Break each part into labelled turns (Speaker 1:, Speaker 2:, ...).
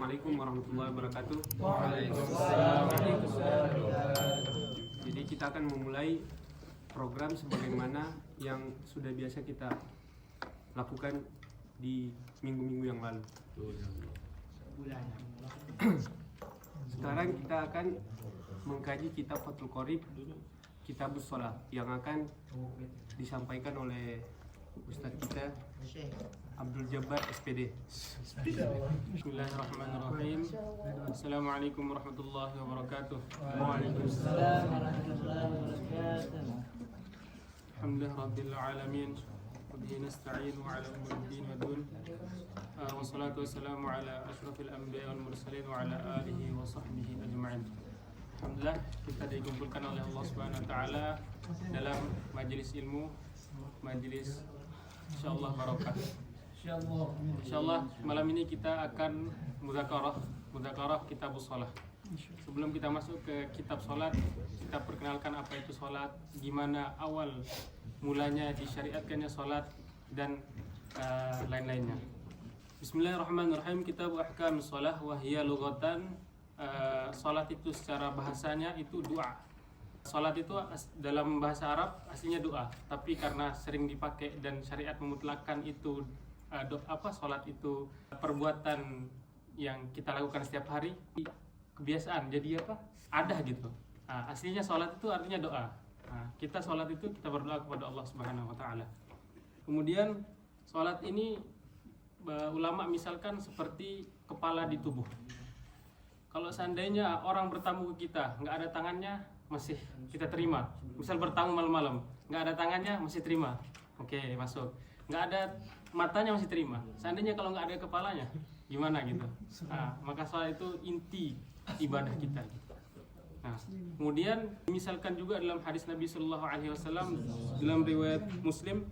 Speaker 1: Assalamualaikum warahmatullahi wabarakatuh.
Speaker 2: Waalaikumsalam.
Speaker 1: Jadi kita akan memulai program sebagaimana yang sudah biasa kita lakukan di minggu-minggu yang lalu. Sekarang kita akan mengkaji kitab Fathul Qorib, Kitabus Shalah, yang akan disampaikan oleh Ustadz kita Abdul Jabbar SPD. Bismillahirrahmanirrahim. Assalamualaikum warahmatullahi wabarakatuh.
Speaker 2: Waalaikumsalam warahmatullahi wabarakatuh.
Speaker 1: Alhamdulillah rabbil alamin. Wabihi nasta'inu ala umuri din wa dun. Wassalatu wassalamu ala asyrafil anbiya wal mursalin wa ala alihi wa sahbihi ajma'in. Alhamdulillah kita dikumpulkan oleh Allah Subhanahu wa taala dalam majelis ilmu, majelis insyaallah barokah. Insyaallah malam ini kita akan mudzakarah Kitabus Shalah. Sebelum kita masuk ke kitab salat, kita perkenalkan apa itu salat, gimana awal mulanya disyariatkannya salat, dan lain-lainnya. Bismillahirrahmanirrahim. Kitab Ahkamus Shalah wa hiya lughatan. Salat itu secara bahasanya itu doa. Salat itu dalam bahasa Arab aslinya doa, tapi karena sering dipakai dan syariat memutlakkan itu salat itu perbuatan yang kita lakukan setiap hari, kebiasaan jadi ada gitu. Aslinya salat itu artinya doa. Kita salat itu kita berdoa kepada Allah Subhanahu wa taala. Kemudian salat ini ulama misalkan seperti kepala di tubuh. Kalau seandainya orang bertamu ke kita, nggak ada tangannya, masih kita terima. Misal bertamu malam-malam, nggak ada tangannya, masih terima. Oke, masuk. Nggak ada matanya, masih terima. Seandainya kalau nggak ada kepalanya, gimana gitu? Maka salat itu inti ibadah kita. Nah, kemudian misalkan juga dalam hadis Nabi Shallallahu Alaihi Wasallam dalam riwayat Muslim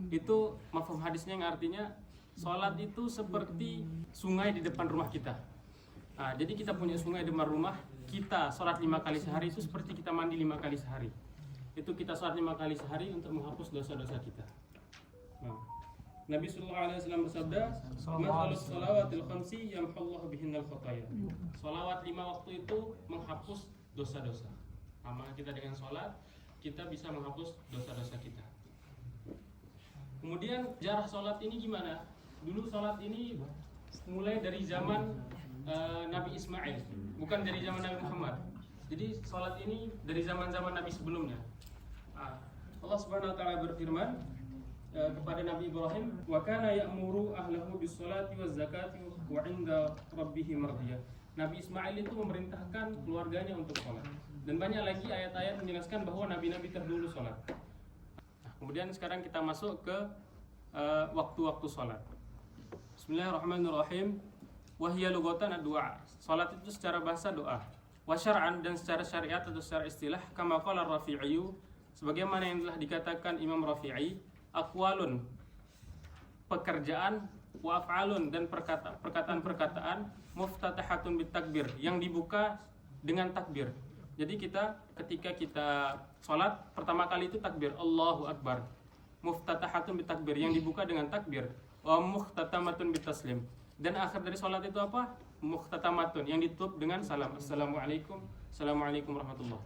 Speaker 1: itu mafhum hadisnya yang artinya salat itu seperti sungai di depan rumah kita. Jadi kita punya sungai di depan rumah, kita sholat 5 kali sehari itu seperti kita mandi 5 kali sehari. Itu kita sholat 5 kali sehari untuk menghapus dosa-dosa kita. Nabi Sallallahu Alaihi Wasallam bersabda, "Mathalus shalawatil khamsi yamhallahu bihinnal khataya." Sholawat 5 waktu itu menghapus dosa-dosa. Maka kita dengan sholat kita bisa menghapus dosa-dosa kita. Kemudian jarah sholat ini gimana? Dulu sholat ini mulai dari zaman Nabi Ismail, bukan dari zaman Nabi Muhammad. Jadi sholat ini dari zaman-zaman Nabi sebelumnya. Allah Subhanahu wa taala berfirman kepada Nabi Ibrahim, "Wa kana ya'muru ahlahu bis-sholati waz-zakati wa 'inda rabbih mardiyah." Nabi Ismail itu memerintahkan keluarganya untuk sholat. Dan banyak lagi ayat-ayat menjelaskan bahwa nabi-nabi terdahulu sholat. Kemudian sekarang kita masuk ke waktu-waktu sholat. Bismillahirrahmanirrahim. Wahya lughatan ad-du'a. Salat itu secara bahasa doa. Wa syar'an, dan secara syariat atau secara istilah, kama qala Rafi'i, sebagaimana yang telah dikatakan Imam Rafi'i, aqwalun, pekerjaan, wa af'alun, dan perkataan-perkataan, muftatahatun bitakbir, yang dibuka dengan takbir. Jadi ketika kita salat pertama kali itu takbir, Allahu Akbar. Muftatahatun bitakbir, yang dibuka dengan takbir. Wa muhtatamatun bitaslim. Dan akhir dari sholat itu apa? Muhtatamatun, yang ditutup dengan salam. Assalamualaikum warahmatullahi.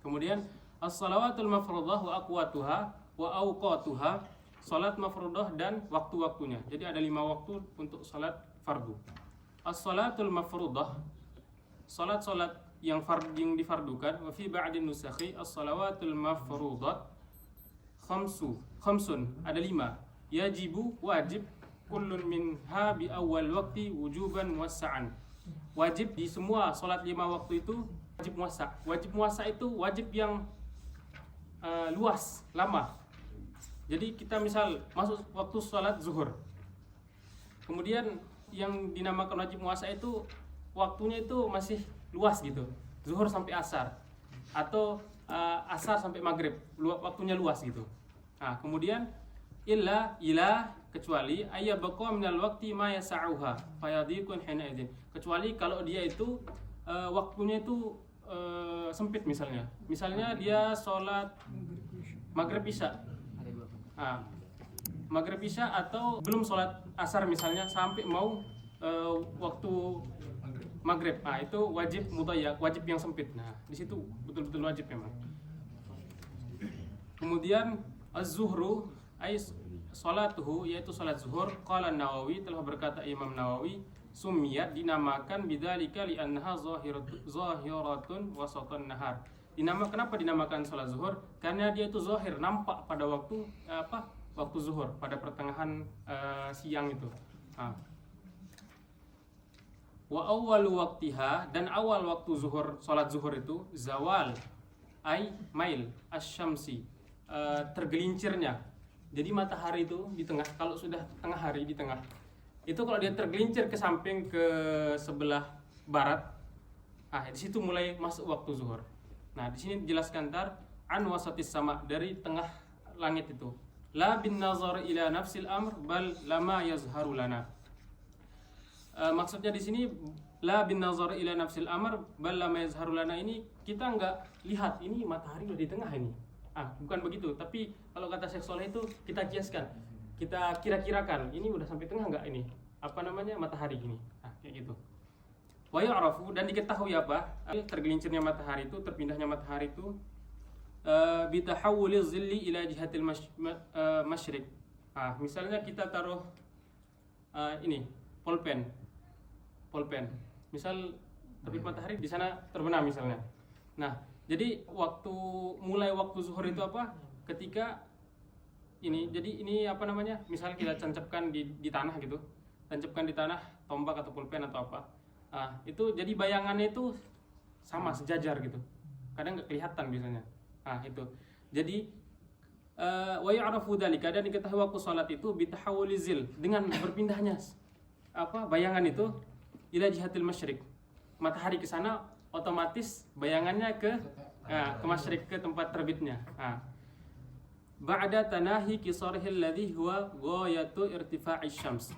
Speaker 1: Kemudian as-salawatul mafruḍah wa aqwatuha wa awqatuha. Salat mafruḍah dan waktu-waktunya. Jadi ada 5 waktu untuk salat fardu. As-salatul mafruḍah, salat-salat yang difardukan. Wa fi ba'din nusakhi as-salawatul mafruḍat khamsun, ada 5. Yajibu, wajib, kullun minha bi awal waqti wujuban muwassa'an. Wajib di semua salat 5 waktu itu wajib muwassa'. Wajib muwassa' itu wajib yang luas, lama. Jadi kita misal masuk waktu salat zuhur. Kemudian yang dinamakan wajib muwassa' itu waktunya itu masih luas gitu. Zuhur sampai asar atau asar sampai maghrib, waktunya luas gitu. Kemudian illa kecuali ayyabaqa minal waqti ma yasa'uha fayadhiqun hina idzin. Kecuali kalau dia itu waktunya itu sempit misalnya. Misalnya dia sholat maghrib isya. Maghrib isya atau belum sholat asar misalnya sampai mau waktu maghrib. Nah, itu wajib mudayyak, wajib yang sempit. Nah, di situ betul-betul wajib memang. Kemudian az-zuhru ay salatuhu, yaitu salat zuhur. Qala Nawawi, telah berkata Imam Nawawi, sumiyat, dinamakan bidzalika li'annaha zahiratun wasatan nahar. Kenapa dinamakan salat zuhur? Karena dia itu zahir, nampak pada waktu waktu zuhur, pada pertengahan siang itu. Wa awwalu waqtiha, dan awal waktu zuhur, salat zuhur itu zawal ay mail asy-syamsi, tergelincirnya. Jadi matahari itu di tengah, kalau sudah tengah hari di tengah, itu kalau dia tergelincir ke samping ke sebelah barat, di situ mulai masuk waktu zuhur. Nah, di sini dijelaskan an wasatis sama, dari tengah langit itu. La bin nazar ila nafsil amr bal lama yazharu lana. Maksudnya di sini la bin nazar ila nafsil amr bal lama yazharu lana, ini kita enggak lihat ini matahari udah di tengah ini. Bukan begitu, tapi kalau kata Syekh Soleh itu kita kiaskan, kita kira-kirakan ini udah sampai tengah enggak ini matahari ini. Kayak gitu. Wa ya'rafu, dan diketahui tergelincirnya matahari itu, terpindahnya matahari itu bitahawuli zilli ila jihatil masyriq. Misalnya kita taruh ini pulpen. Misal terbit matahari di sana terbenam misalnya. Nah, jadi mulai waktu zuhur itu ketika ini. Jadi ini misal kita tancapkan di tanah gitu. Tancapkan di tanah tombak atau pulpen atau apa. Itu jadi bayangannya itu sama, sejajar gitu. Kadang nggak kelihatan biasanya. Itu. Jadi wa ya'rafu dzalika, dan diketahui waktu salat itu bitahawuli zil, dengan berpindahnya bayangan itu ila jihatil masyriq. Matahari ke sana, otomatis bayangannya ke masyriq, ke tempat terbitnya. Ba'da tanahi qisarihi alladhi huwa ghayatu irtifa'i syams.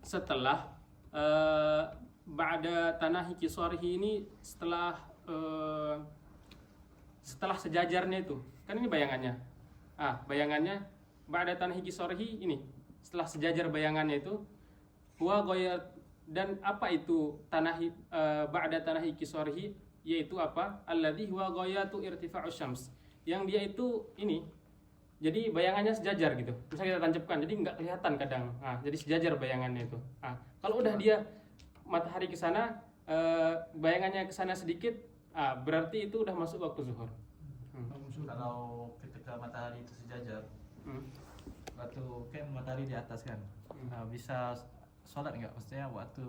Speaker 1: Setelah ba'da tanahi qisarihi ini, setelah sejajarnya itu. Kan ini bayangannya. Bayangannya ba'da tanahi qisarihi ini, setelah sejajar bayangannya itu, huwa ghayat, dan apa itu tanahi ba'da tanahi qisarihi, yaitu alladhi huwa ghayatu irtifa'us syams, yang dia itu ini, jadi bayangannya sejajar gitu. Misalnya kita tancapkan, jadi nggak kelihatan kadang. Jadi sejajar bayangannya itu. Kalau udah dia matahari ke sana, bayangannya ke sana sedikit, berarti itu udah masuk waktu zuhur.
Speaker 2: Kalau ketika matahari itu sejajar, waktu kan matahari di atas kan, bisa sholat nggak? Maksudnya waktu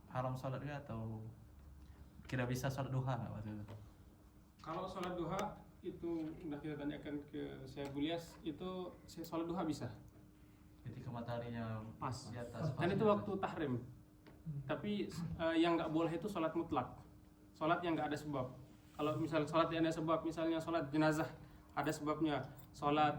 Speaker 2: haram sholat nggak, atau kira bisa sholat duha nggak waktu itu?
Speaker 1: Kalau sholat duha itu udah kita tanyakan ke Syekh Bulias, itu sholat duha bisa.
Speaker 2: Ketika mataharinya
Speaker 1: pas
Speaker 2: di atas.
Speaker 1: Dan itu waktu tahrim. Tapi yang nggak boleh itu sholat mutlak, sholat yang nggak ada sebab. Kalau misal sholat yang ada sebab, misalnya sholat jenazah ada sebabnya, sholat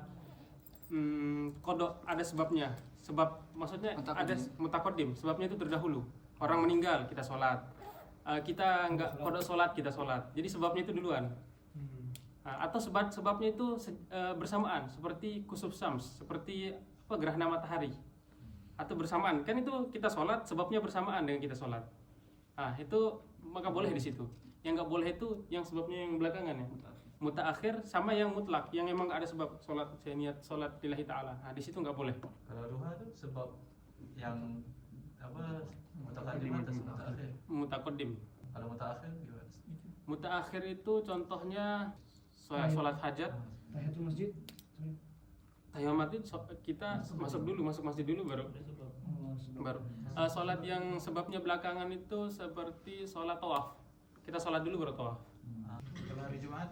Speaker 1: kodok ada sebabnya. Sebab maksudnya ada mutakodim, sebabnya itu terdahulu. Orang meninggal kita sholat, kita nggak kodok sholat, kita sholat. Jadi sebabnya itu duluan. Atau sebabnya itu bersamaan, seperti kusuf syams, seperti gerhana matahari, atau bersamaan. Kan itu kita sholat, sebabnya bersamaan dengan kita sholat. Itu maka boleh di situ. Yang nggak boleh itu yang sebabnya yang belakangan ya, mutaakhir, sama yang mutlak, yang emang nggak ada sebab. Sholat, saya niat sholat lillahi ta'ala, di situ nggak boleh.
Speaker 2: Kalau duha itu sebab yang mutaqaddim atau mutaakhir?
Speaker 1: Mutaqaddim.
Speaker 2: Kalau mutaakhir gimana?
Speaker 1: Mutaakhir itu contohnya sholat hajat,
Speaker 3: tahiyatul masjid.
Speaker 1: tahiyatul masjid, kita masuk masjid dulu baru. Sholat yang sebabnya belakangan itu seperti sholat tawaf, kita sholat dulu baru tawaf.
Speaker 2: Kalau hari Jumat?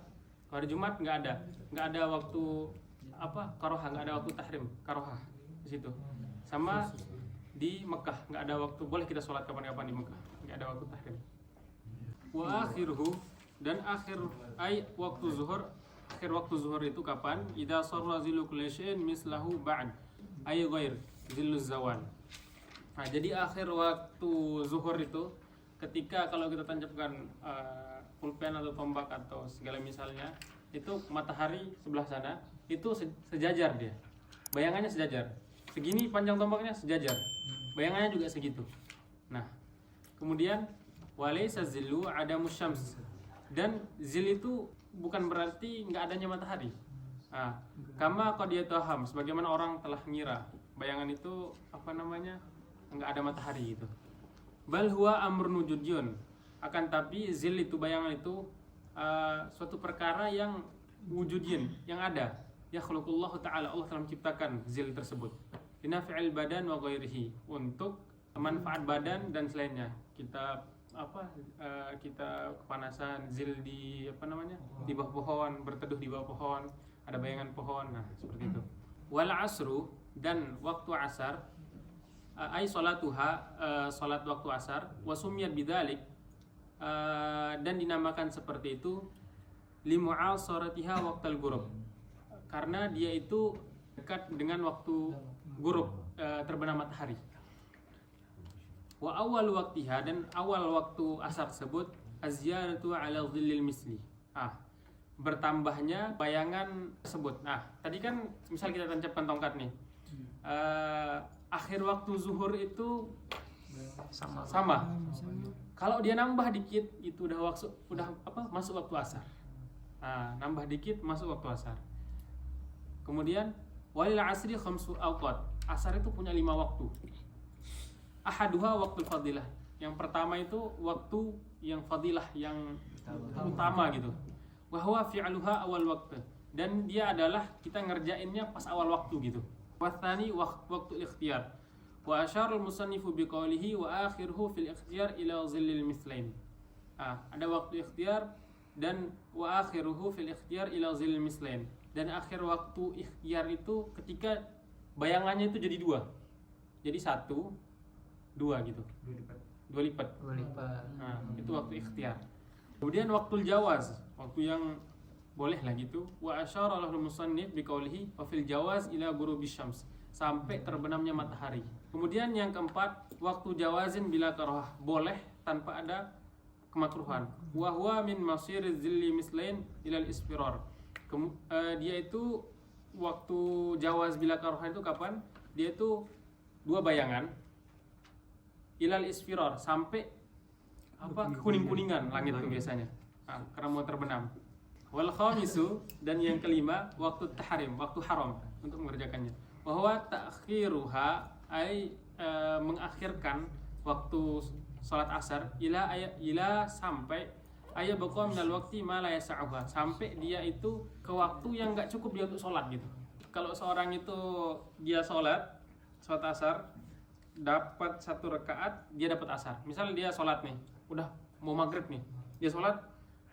Speaker 1: Hari Jumat nggak ada waktu karohah, nggak ada waktu tahrim karohah di situ. Sama di Mekah nggak ada waktu, boleh kita sholat kapan-kapan di Mekah, nggak ada waktu tahrim. Wa akhiruhu, dan akhir waktu zuhur, akhir waktu zuhur itu kapan? Idza sarra zilu kulli syai'in mislahu ba'd ay ghair zilluz zawal. Jadi akhir waktu zuhur itu ketika kalau kita tancapkan pulpen atau tombak atau segala misalnya, itu matahari sebelah sana itu sejajar, dia bayangannya sejajar, segini panjang tombaknya sejajar, bayangannya juga segitu. Nah, kemudian walaysa zillu adamus syams, dan zil itu bukan berarti nggak adanya matahari. Kama qad yataham, sebagaimana orang telah mengira bayangan itu nggak ada matahari gitu. Bal huwa amrun wujudiyun, akan tapi zil itu, bayangan itu suatu perkara yang wujudin, yang ada. Ya khuluqullahu ta'ala, Allah telah menciptakan zil tersebut. Linafi'il badan wa ghairihi, untuk manfaat badan dan selainnya. Kita kepanasan, zil di di bawah pohon, berteduh di bawah pohon, ada bayangan pohon. Nah, seperti itu. Wal asru, dan waktu asar, ay salatuha, salat waktu asar, wa sumiyat bidzalik, dan dinamakan seperti itu limu'asaratiha waqtal ghurub, karena dia itu dekat dengan waktu ghurub, terbenam matahari. Wa awal waqtiha, dan awal waktu asar tersebut az-ziyadatu ala dhillil misli, bertambahnya bayangan tersebut. Nah, tadi kan misal kita tancapkan tongkat nih, akhir waktu zuhur itu sama. Kalau dia nambah dikit itu udah masuk waktu asar. Nambah dikit masuk waktu asar. Kemudian walil asri khamsu awqat, asar itu punya 5 waktu. Ahaduha waktu fadilah, yang pertama itu waktu yang fadilah, yang utama gitu. Wa huwa fi'luha awal waktu, dan dia adalah kita ngerjainnya pas awal waktu gitu. Wa tsani waktu ikhtiyar. Wa asyara al-musannifu biqaulihi wa akhiruhu fil ikhtiyar ila zillil mislain. Ada waktu ikhtiyar, dan wa akhiruhu fil ikhtiyar ila zillil mislain. Dan akhir waktu ikhtiyar itu ketika bayangannya itu jadi 2. Jadi 1, 2 gitu. 2 lipat. Itu waktu ikhtiyar. Kemudian waktu jawaz, waktu yang boleh lah gitu. Wa asyara al-musannif biqaulihi wa fil jawaz ila ghurubisy syams, sampai terbenamnya matahari. Kemudian yang keempat, waktu jawazin bila karahah, boleh tanpa ada kemakruhan. Wa huwa min masiriz zilli mislain ila al-isfirar. Dia itu waktu jawaz bila karahah itu kapan? Dia itu 2 bayangan ilal isfirar, sampai kuning-kuningan langit itu biasanya. Karena mau terbenam. Wal khamisu, dan yang kelima waktu tahrim, waktu haram untuk mengerjakannya. Bahwa ta'khiruha ay mengakhirkan waktu salat asar ila sampai baqa minal waqti ma la yas'uha, sampai dia itu ke waktu yang enggak cukup dia untuk salat gitu. Kalau seorang itu dia salat asar dapat 1 rakaat, dia dapat asar. Misal dia salat nih, udah mau maghrib nih, dia salat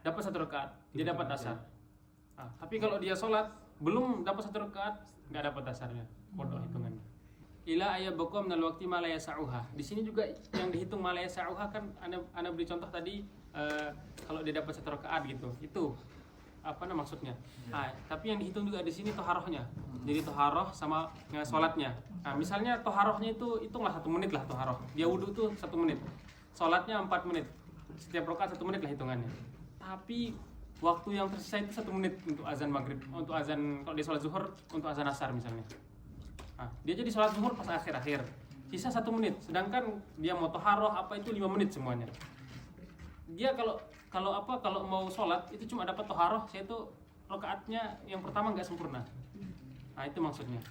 Speaker 1: dapat 1 rakaat, dia dapat asar. Tapi kalau dia salat belum dapat 1 rakaat, enggak dapat asarnya, bodoh hitungannya. Ila baqa minal waqti ma la yas'uha. Di sini juga yang dihitung ma la yas'uha kan ana beri contoh tadi, kalau dia dapat 1 rakaat gitu. Itu maksudnya. Tapi yang dihitung juga di sini toharohnya. Jadi toharoh sama sholatnya. Misalnya toharohnya itu hitunglah 1 menit lah toharoh. Dia wudhu tuh 1 menit. Sholatnya 4 menit. Setiap rakaat 1 menit lah hitungannya. Tapi waktu yang tersisa itu 1 menit untuk azan maghrib, untuk azan kalau dia sholat zuhur, untuk azan asar misalnya. Dia jadi sholat zuhur pas akhir-akhir. Sisa 1 menit. Sedangkan dia mau toharoh itu 5 menit semuanya. Dia kalau mau sholat itu cuma dapat toharoh, yaitu rakaatnya yang pertama nggak sempurna. Itu maksudnya.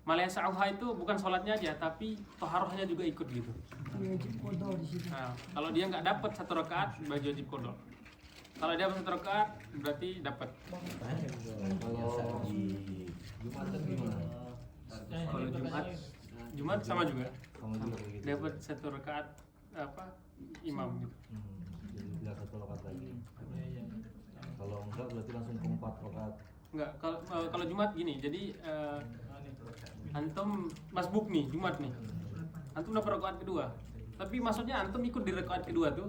Speaker 1: Malaya sa'uha itu bukan sholatnya aja, tapi toharohnya juga ikut gitu. Kalau dia nggak dapat 1 rakaat, bagi wajib qada. Kalau dia dapat 1 rakaat, berarti dapat. Kalau Jumat sama juga. Dapat 1 rakaat imam gitu.
Speaker 3: Jadi 1 rakaat lagi. Kalau enggak berarti langsung ke 4 rakaat.
Speaker 1: Enggak, kalau Jumat gini. Jadi antum masbuk nih Jumat nih. Antum dapat rakaat kedua. Tapi maksudnya antum ikut di rakaat kedua tuh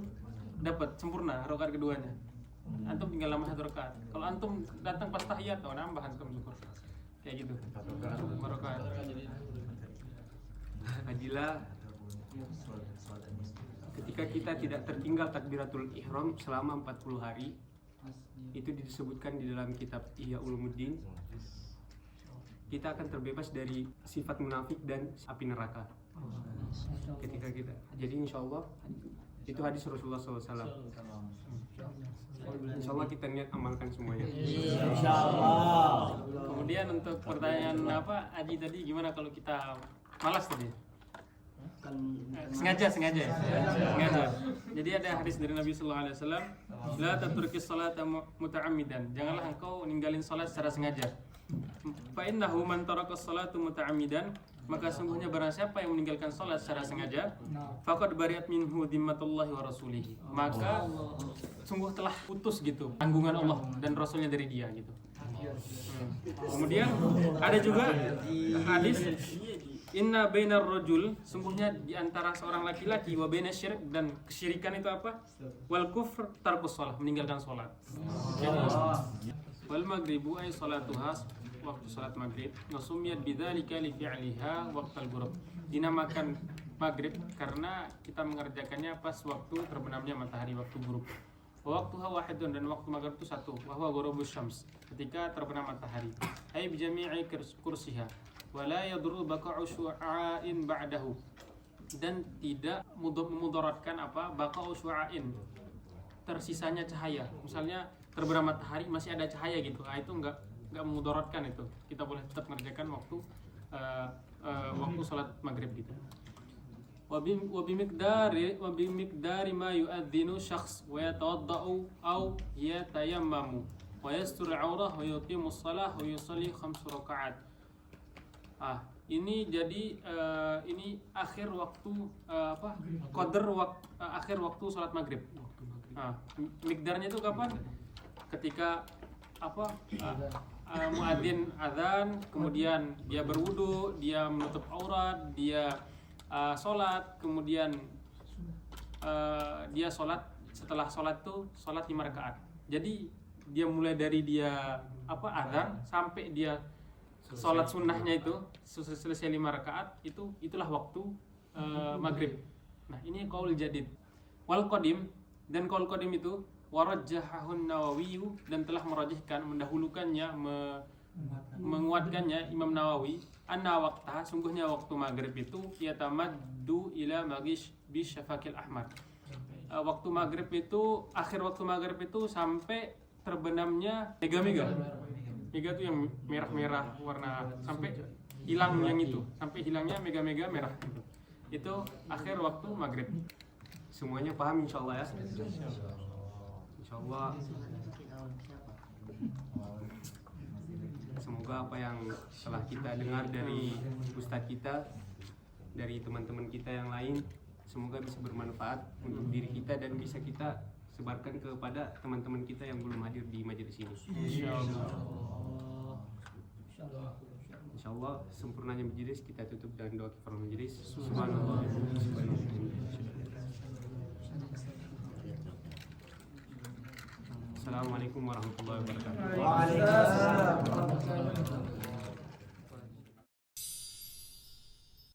Speaker 1: dapat sempurna rakaat keduanya. Antum tinggal nambah 1 rakaat. Kalau antum datang pas tahiyat nambah antum zuhur. Kayak gitu. Rakaat. Adilah ketika kita tidak tertinggal takbiratul ihram selama 40 hari, itu disebutkan di dalam kitab Ihya Ulumuddin, kita akan terbebas dari sifat munafik dan api neraka. ketika kita. Jadi insya Allah itu hadis Rasulullah SAW. Insya Allah kita niat amalkan semuanya.
Speaker 4: Insya Allah.
Speaker 1: Kemudian untuk pertanyaan apa Aji tadi, gimana kalau kita malas tadi? Sengaja. Jadi ada hadis dari Nabi Sallallahu Alaihi Wasallam, la tatrukis salata muta'ammidan. Janganlah engkau ninggalin salat secara sengaja. Fa innahu man tarakas salatu muta'ammidan, maka sungguhnya barang siapa yang meninggalkan salat secara sengaja, faqad bariat minhu dhimmatullahi wa rasulihi. Maka sungguh telah putus gitu tanggungan Allah dan Rasulnya dari dia gitu. Kemudian ada juga hadis, inna bainar rajul, sungguhnya di antara seorang laki-laki, wa baina syirik, dan kesyirikan itu apa? Wal kufr tarkus shalah, meninggalkan salat. Wal maghribu ay salatuha, waktu salat maghrib, wa sumiyat bidzalika li fi'liha waqtal ghurub. Dinamakan maghrib karena kita mengerjakannya pas waktu terbenamnya matahari, waktu ghurub. Waktuha wahidun, dan waktu maghrib itu satu, wa huwa ghurubus syams, ketika terbenam matahari. Ay bi jami'i kursiha. Wala yadurru baqa'u syu'a'in ba'dahu, dan tidak memudaratkan apa baqa'u syu'a'in, tersisanya cahaya. Misalnya terbenam matahari masih ada cahaya gitu, itu enggak memudaratkan, itu kita boleh tetap mengerjakan waktu waktu salat maghrib gitu. Wa bimiqdari ma yu'adzinu syakhs wa yatawadda'u aw yatayammamu wa yasturu 'aurah wa yuqimu shalah wa yusalli 5 rakaat. Ini jadi ini akhir waktu akhir waktu salat maghrib. Mikdarnya itu kapan? Ketika muadzin azan, kemudian dia berwudu, dia menutup aurat, dia sholat, kemudian dia sholat, setelah sholat tuh sholat 5 rakaat. Jadi dia mulai dari dia azan sampai dia sholat sunnahnya itu selesai 5 rakaat, itulah waktu maghrib. Nah ini qaul jadid. Wal qadim, dan qaul qadim itu warajjahahun Nawawi, dan telah merajihkan, mendahulukannya, menguatkannya Imam Nawawi, anna waqtaha, sungguhnya waktu maghrib itu yatamaddu ila maghish bisyafaqil ahmar. Waktu maghrib itu, akhir waktu maghrib itu sampai terbenamnya mega-mega. Mega itu yang merah-merah warna, sampai hilang yang itu, sampai hilangnya mega-mega merah. Itu akhir waktu maghrib. Semuanya paham insyaallah ya. Insyaallah. Semoga apa yang telah kita dengar dari ustadz kita, dari teman-teman kita yang lain, semoga bisa bermanfaat untuk diri kita dan bisa kita sebarkan kepada teman-teman kita yang belum hadir di majelis ini. Insyaallah sempurnanya majelis kita tutup dengan doa kifaratul majelis. Subhanallah. Assalamualaikum warahmatullahi wabarakatuh.
Speaker 4: Waalaikumsalam.